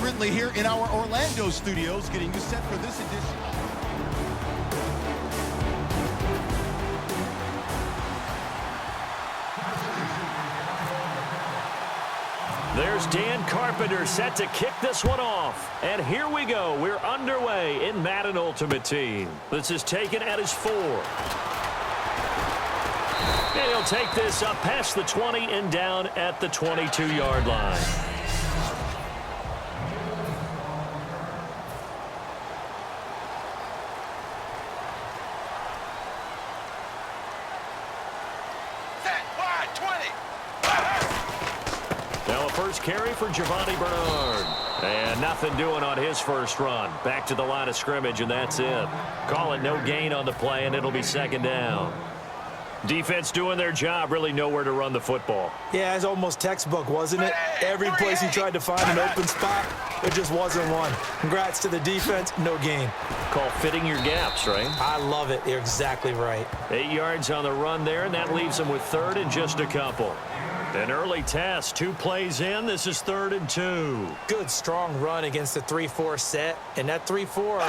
Ridley here in our Orlando studios, getting you set for this edition. There's Dan Carpenter set to kick this one off. And here we go. We're underway in Madden Ultimate Team. This is taken at his 4. And he'll take this up past the 20 and down at the 22-yard line. First carry for Giovanni Bernard. And nothing doing on his first run. Back to the line of scrimmage, and that's it. Call it no gain on the play, and it'll be second down. Defense doing their job, really nowhere to run the football. Yeah, it's almost textbook, wasn't it? Every place he tried to find an open spot, there just wasn't one. Congrats to the defense, no gain. Call fitting your gaps, right? I love it. You're exactly right. 8 yards on the run there, and that leaves him with third and just a couple. An early test, 2 plays in. This is 3rd and 2. Good, strong run against the 3-4 set. And that 3-4,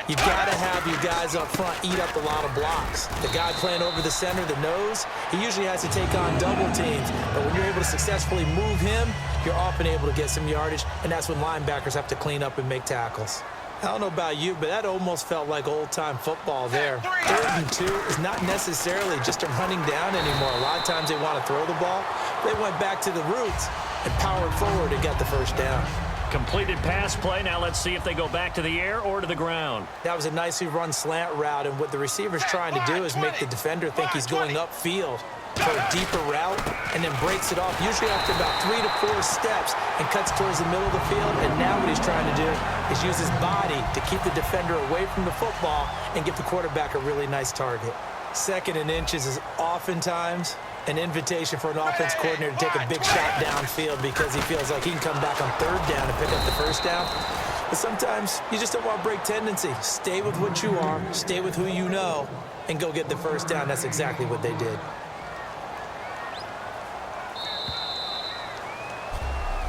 you got to have your guys up front eat up a lot of blocks. The guy playing over the center, the nose, he usually has to take on double teams. But when you're able to successfully move him, you're often able to get some yardage, and that's when linebackers have to clean up and make tackles. I don't know about you, but that almost felt like old-time football there. 3rd and 2 is not necessarily just a running down anymore. A lot of times they want to throw the ball. They went back to the roots and powered forward and got the first down. Completed pass play. Now let's see if they go back to the air or to the ground. That was a nicely run slant route, and what the receiver's trying to do is make the defender think he's going upfield for a deeper route, and then breaks it off, usually after about 3 to 4 steps, and cuts towards the middle of the field. And now what he's trying to do is use his body to keep the defender away from the football and give the quarterback a really nice target. 2nd and inches is oftentimes an invitation for an offense coordinator to take a big shot downfield because he feels like he can come back on 3rd down and pick up the first down. But sometimes you just don't want to break tendency. Stay with what you are, stay with who you know, and go get the first down. That's exactly what they did.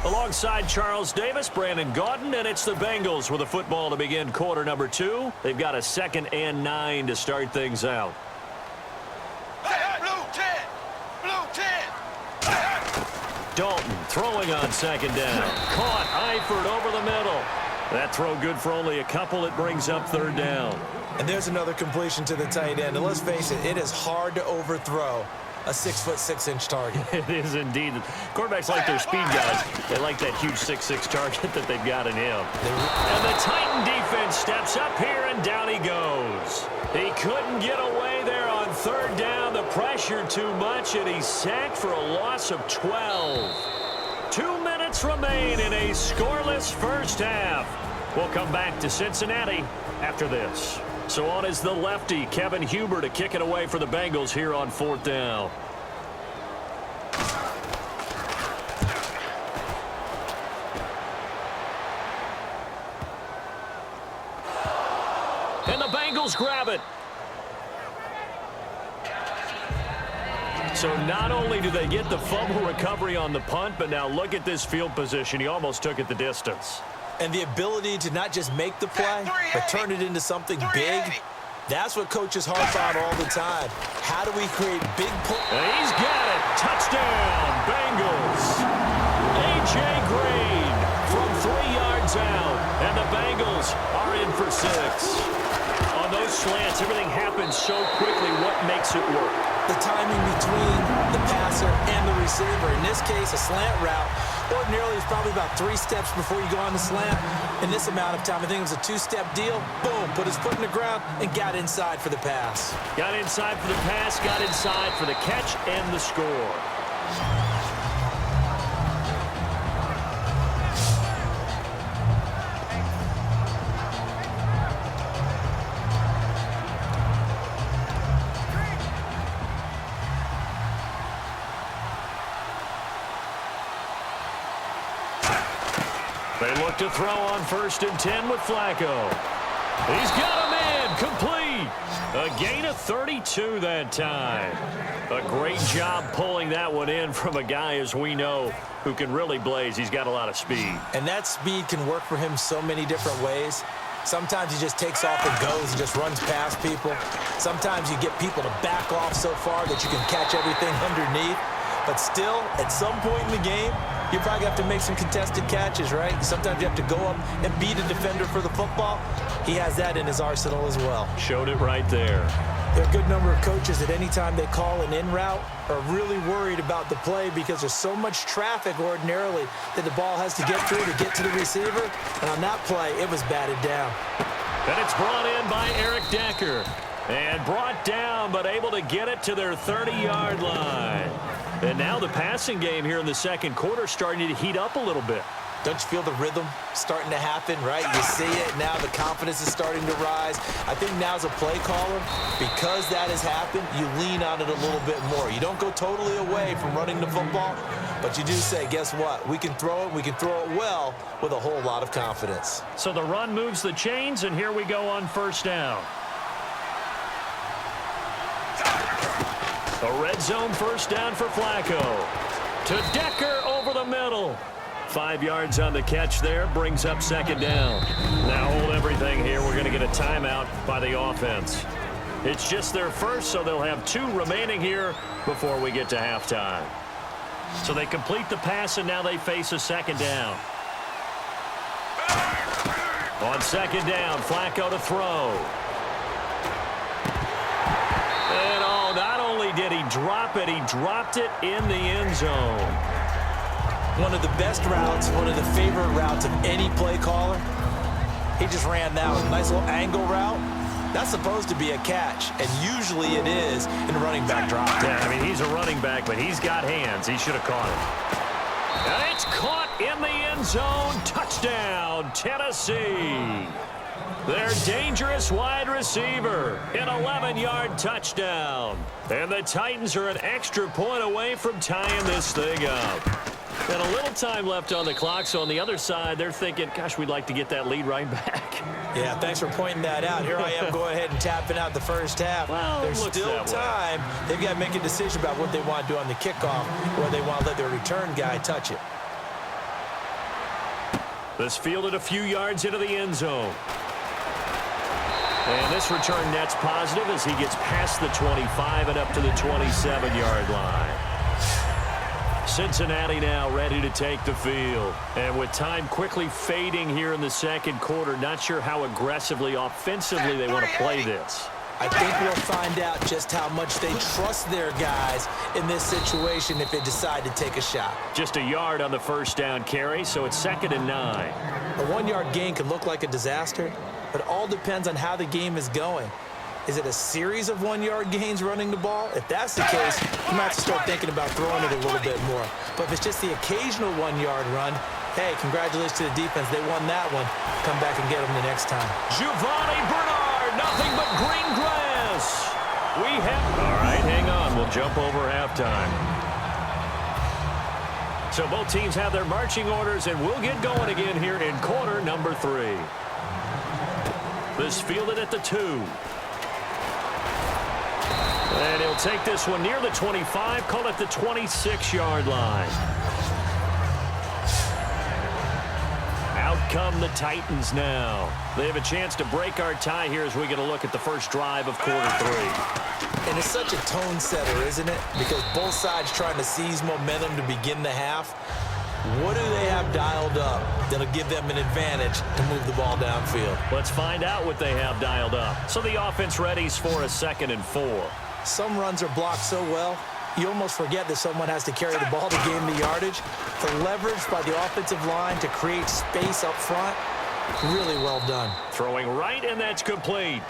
Alongside Charles Davis, Brandon Gaudin, and it's the Bengals with a football to begin quarter number 2. They've got a 2nd and 9 to start things out. Blue 10! Blue 10! Dalton throwing on 2nd down. Caught Eifert over the middle. That throw good for only a couple. It brings up 3rd down. And there's another completion to the tight end. And let's face it, it is hard to overthrow a 6'6" target. It is indeed. Quarterbacks like their speed guys. They like that huge 6'6" target that they've got in him. And the Titan defense steps up here, and down he goes. He couldn't get away there on 3rd down. The pressure too much, and he's sacked for a loss of 12. 2 minutes remain in a scoreless first half. We'll come back to Cincinnati after this. So on is the lefty, Kevin Huber, to kick it away for the Bengals here on 4th down. And the Bengals grab it. So not only do they get the fumble recovery on the punt, but now look at this field position. He almost took it the distance. And the ability to not just make the play, but turn it into something big, that's what coaches harp on all the time. How do we create big plays? And he's got it. Touchdown, Bengals. A.J. Green from 3 yards out. And the Bengals are in for 6. On those slants, everything happens so quickly. What makes it work? The timing between the passer and the receiver. In this case, a slant route. Ordinarily, it's probably about 3 steps before you go on the slant. In this amount of time, I think it was a 2-step deal. Boom, put his foot in the ground and got inside for the pass. Got inside for the pass, got inside for the catch and the score. They look to throw on 1st and 10 with Flacco. He's got a man, complete. A gain of 32 that time. A great job pulling that one in from a guy, as we know, who can really blaze. He's got a lot of speed. And that speed can work for him so many different ways. Sometimes he just takes off and goes and just runs past people. Sometimes you get people to back off so far that you can catch everything underneath. But still, at some point in the game, you probably have to make some contested catches, right? Sometimes you have to go up and beat a defender for the football. He has that in his arsenal as well. Showed it right there. There are a good number of coaches that any time they call an in route are really worried about the play because there's so much traffic ordinarily that the ball has to get through to get to the receiver. And on that play, it was batted down. And it's brought in by Eric Decker. And brought down, but able to get it to their 30-yard line. And now the passing game here in the second quarter starting to heat up a little bit. Don't you feel the rhythm starting to happen, right? You see it now. The confidence is starting to rise. I think now as a play caller, because that has happened, you lean on it a little bit more. You don't go totally away from running the football, but you do say, guess what? We can throw it. We can throw it well with a whole lot of confidence. So the run moves the chains, and here we go on first down. A red zone first down for Flacco. To Decker over the middle. 5 yards on the catch there, brings up second down. Now hold everything here. We're going to get a timeout by the offense. It's just their first, so they'll have 2 remaining here before we get to halftime. So they complete the pass, and now they face a second down. On second down, Flacco to throw. And oh, not only did he drop it, he dropped it in the end zone. One of the best routes, one of the favorite routes of any play caller. He just ran that one. Nice little angle route. That's supposed to be a catch, and usually it is in a running back drop. Yeah, I mean, he's a running back, but he's got hands. He should have caught it. And it's caught in the end zone. Touchdown, Tennessee. Their dangerous wide receiver, an 11-yard touchdown. And the Titans are an extra point away from tying this thing up. And a little time left on the clock, so on the other side, they're thinking, gosh, we'd like to get that lead right back. Yeah, thanks for pointing that out. Here I am going ahead and tapping out the first half. Well, there's still time. They've got to make a decision about what they want to do on the kickoff, or they want to let their return guy touch it. This fielded a few yards into the end zone. And this return net's positive as he gets past the 25 and up to the 27-yard line. Cincinnati now ready to take the field. And with time quickly fading here in the second quarter, not sure how aggressively, offensively they want to play this. I think we'll find out just how much they trust their guys in this situation if they decide to take a shot. Just a yard on the first down carry, so it's 2nd and 9. A 1-yard gain can look like a disaster, but it all depends on how the game is going. Is it a series of 1-yard gains running the ball? If that's the case, you might have to start thinking about throwing it a little bit more. But if it's just the occasional 1-yard run, hey, congratulations to the defense. They won that one. Come back and get them the next time. Giovanni Bernard, nothing but green grass. We have... All right, hang on. We'll jump over halftime. So both teams have their marching orders, and we'll get going again here in quarter number 3. This fielded at the 2. And he'll take this one near the 25, call it the 26-yard line. Out come the Titans now. They have a chance to break our tie here as we get a look at the first drive of quarter 3. And it's such a tone setter, isn't it? Because both sides trying to seize momentum to begin the half. What do they have dialed up that'll give them an advantage to move the ball downfield? Let's find out what they have dialed up. So the offense readies for a 2nd and 4. Some runs are blocked so well, you almost forget that someone has to carry the ball to gain the yardage. The leverage by the offensive line to create space up front, really well done. Throwing right, and that's complete.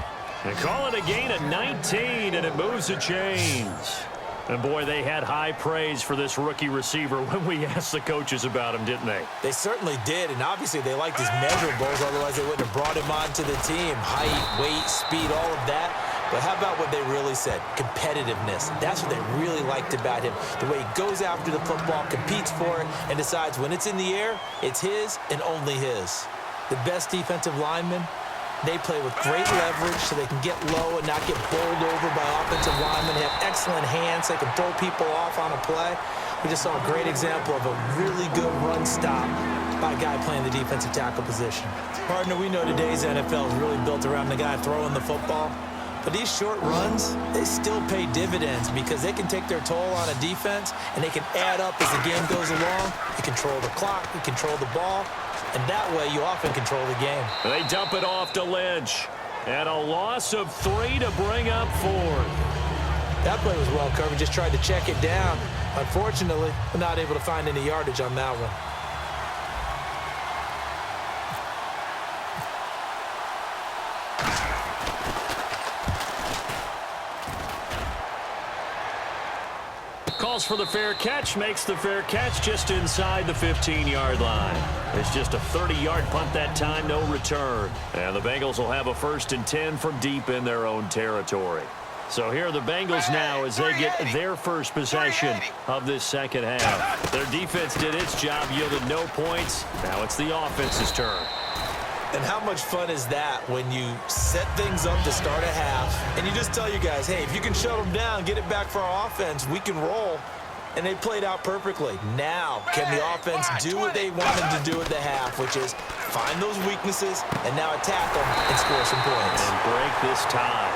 And call it a gain of 19, and it moves the chains. And, boy, they had high praise for this rookie receiver when we asked the coaches about him, didn't they? They certainly did, and obviously they liked his measurables, otherwise they wouldn't have brought him onto the team. Height, weight, speed, all of that. But how about what they really said? Competitiveness. That's what they really liked about him. The way he goes after the football, competes for it, and decides when it's in the air, it's his and only his. The best defensive lineman They play with great leverage so they can get low and not get bowled over by offensive linemen. They have excellent hands. They can throw people off on a play. We just saw a great example of a really good run stop by a guy playing the defensive tackle position. Partner, we know today's NFL is really built around the guy throwing the football. But these short runs, they still pay dividends because they can take their toll on a defense and they can add up as the game goes along. You control the clock, you control the ball, and that way you often control the game. They dump it off to Lynch. And a loss of 3 to bring up 4th. That play was well covered, just tried to check it down. Unfortunately, we're not able to find any yardage on that one. Calls for the fair catch, makes the fair catch just inside the 15-yard line. It's just a 30-yard punt that time, no return. And the Bengals will have a 1st and 10 from deep in their own territory. So here are the Bengals now as they get their first possession of this second half. Their defense did its job, yielded no points. Now it's the offense's turn. And how much fun is that when you set things up to start a half and you just tell you guys, hey, if you can shut them down, get it back for our offense, we can roll. And they played out perfectly. Now, can the offense do what they wanted to do at the half, which is find those weaknesses and now attack them and score some points. And break this tie.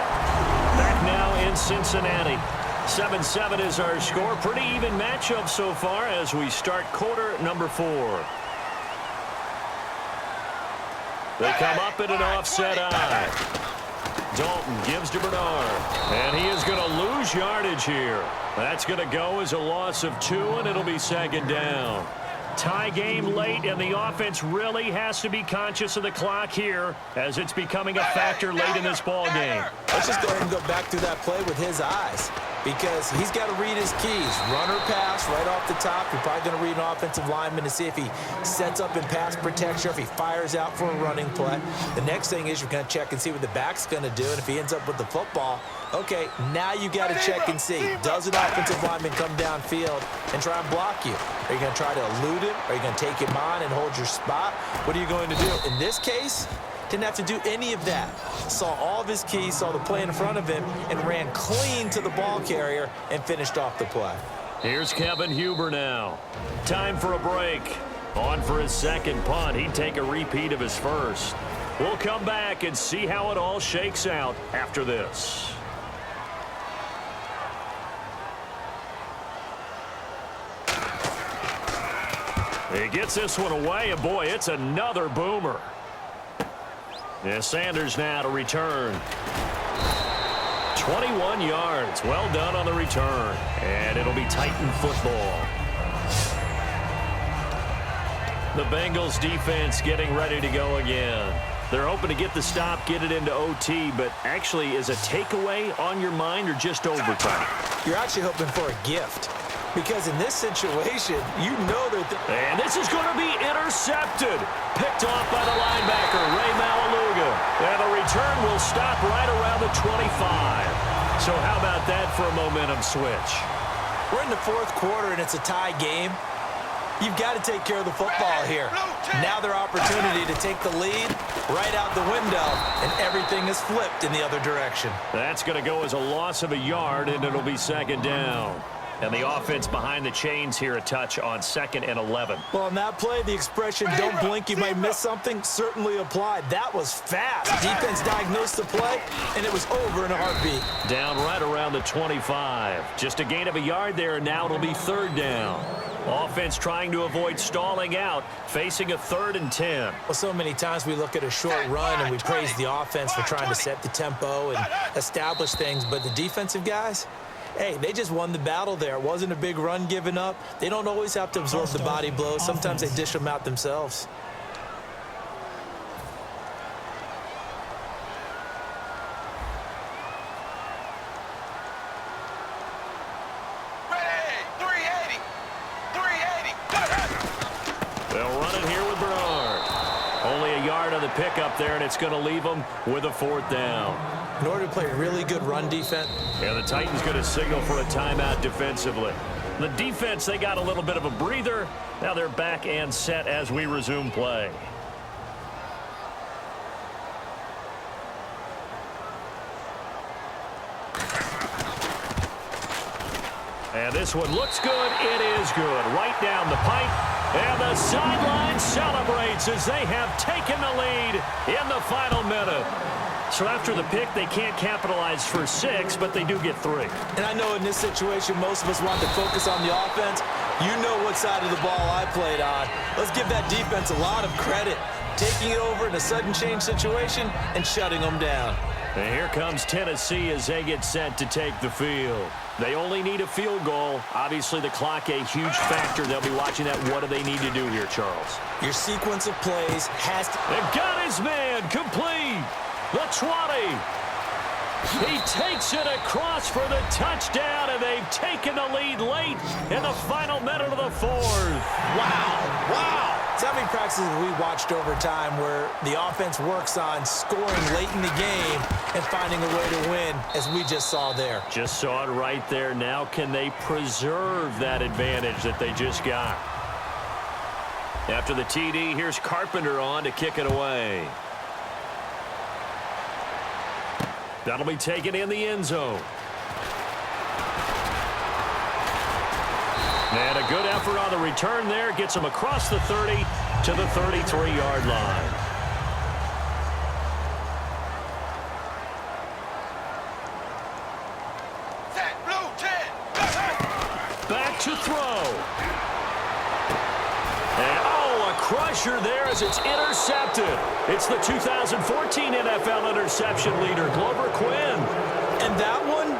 Back now in Cincinnati. 7-7 is our score. Pretty even matchup so far as we start quarter number 4. They come up in an offset eye. Dalton gives to Bernard. And he is going to lose yardage here. That's going to go as a loss of 2, and it'll be second down. Tie game late, and the offense really has to be conscious of the clock here as it's becoming a factor late in this ball game. Let's just go ahead and go back through that play with his eyes because he's got to read his keys. Run or pass right off the top. You're probably going to read an offensive lineman to see if he sets up in pass protection or if he fires out for a running play. The next thing is you're going to check and see what the back's going to do, and if he ends up with the football, okay, now you got to check and see. Does an offensive lineman come downfield and try and block you? Are you going to try to elude him? Are you going to take him on and hold your spot? What are you going to do? In this case, didn't have to do any of that. Saw all of his keys, saw the play in front of him, and ran clean to the ball carrier and finished off the play. Here's Kevin Huber now. Time for a break. On for his second punt. He'd take a repeat of his first. We'll come back and see how it all shakes out after this. He gets this one away, and boy, it's another boomer. Yeah, Sanders now to return. 21 yards. Well done on the return. And it'll be Titan football. The Bengals defense getting ready to go again. They're hoping to get the stop, get it into OT, but actually, is a takeaway on your mind or just overtime? You're actually hoping for a gift. Because in this situation, you know that... And this is going to be intercepted. Picked off by the linebacker, Ray Malaluga. And the return will stop right around the 25. So how about that for a momentum switch? We're in the fourth quarter, and it's a tie game. You've got to take care of the football here. Now their opportunity to take the lead right out the window, and everything is flipped in the other direction. That's going to go as a loss of a yard, and it'll be second down. And the offense behind the chains here a touch on 2nd and 11. Well, on that play, the expression, don't blink, you might miss something, certainly applied. That was fast. Defense diagnosed the play, and it was over in a heartbeat. Down right around the 25. Just a gain of a yard there, and now it'll be third down. Offense trying to avoid stalling out, facing a 3rd and 10. Well, so many times we look at a short run and we praise the offense for trying to set the tempo and establish things, but the defensive guys... Hey, they just won the battle there. It wasn't a big run given up. They don't always have to absorb the body blows. Sometimes they dish them out themselves. They'll run it here with Bernard. Only a yard on the pickup there, and it's going to leave them with a 4th down. In order to play really good run defense. Yeah, the Titans going to signal for a timeout defensively. The defense, they got a little bit of a breather. Now they're back and set as we resume play. And this one looks good. It is good. Right down the pipe. And the sideline celebrates as they have taken the lead in the final minute. So after the pick, they can't capitalize for 6, but they do get 3. And I know in this situation, most of us want to focus on the offense. You know what side of the ball I played on. Let's give that defense a lot of credit, taking it over in a sudden change situation and shutting them down. And here comes Tennessee as they get set to take the field. They only need a field goal. Obviously, the clock a huge factor. They'll be watching that. What do they need to do here, Charles? Your sequence of plays has to... They've got his man complete. The 20. He takes it across for the touchdown, and they've taken the lead late in the final minute of the 4th. Wow. Wow. So many practices we watched over time where the offense works on scoring late in the game and finding a way to win, as we just saw there. Just saw it right there. Now can they preserve that advantage that they just got? After the TD, here's Carpenter on to kick it away. That'll be taken in the end zone. And a good effort on the return there. Gets him across the 30 to the 33-yard line. Back to throw. And, a crusher there as it's intercepted. It's the 2014 NFL interception leader, Glover Quinn. And that one,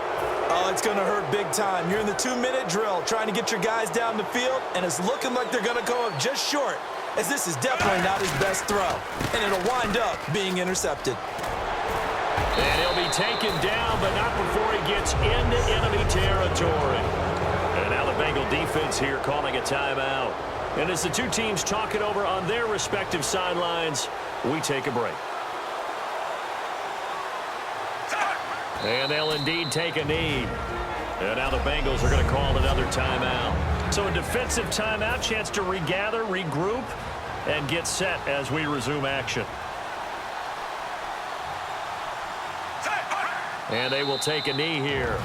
it's going to hurt big time. You're in the 2-minute drill trying to get your guys down the field, and it's looking like they're going to go up just short, as this is definitely not his best throw. And it'll wind up being intercepted. And he'll be taken down, but not before he gets into enemy territory. And now the Bengal defense here calling a timeout. And as the two teams talk it over on their respective sidelines, we take a break. And they'll indeed take a knee. And now the Bengals are going to call another timeout. So a defensive timeout, chance to regather, regroup, and get set as we resume action. And they will take a knee here.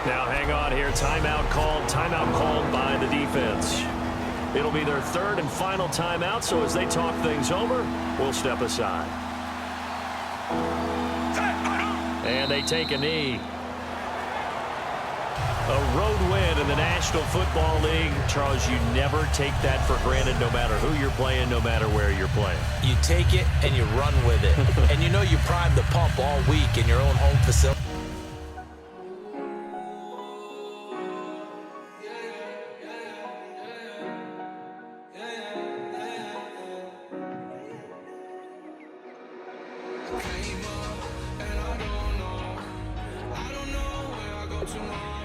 Now hang on here. Timeout called by the defense. It'll be their third and final timeout, so as they talk things over, we'll step aside. And they take a knee. A road win in the National Football League. Charles, you never take that for granted no matter who you're playing, no matter where you're playing. You take it and you run with it. And you know you primed the pump all week in your own home facility. Tomorrow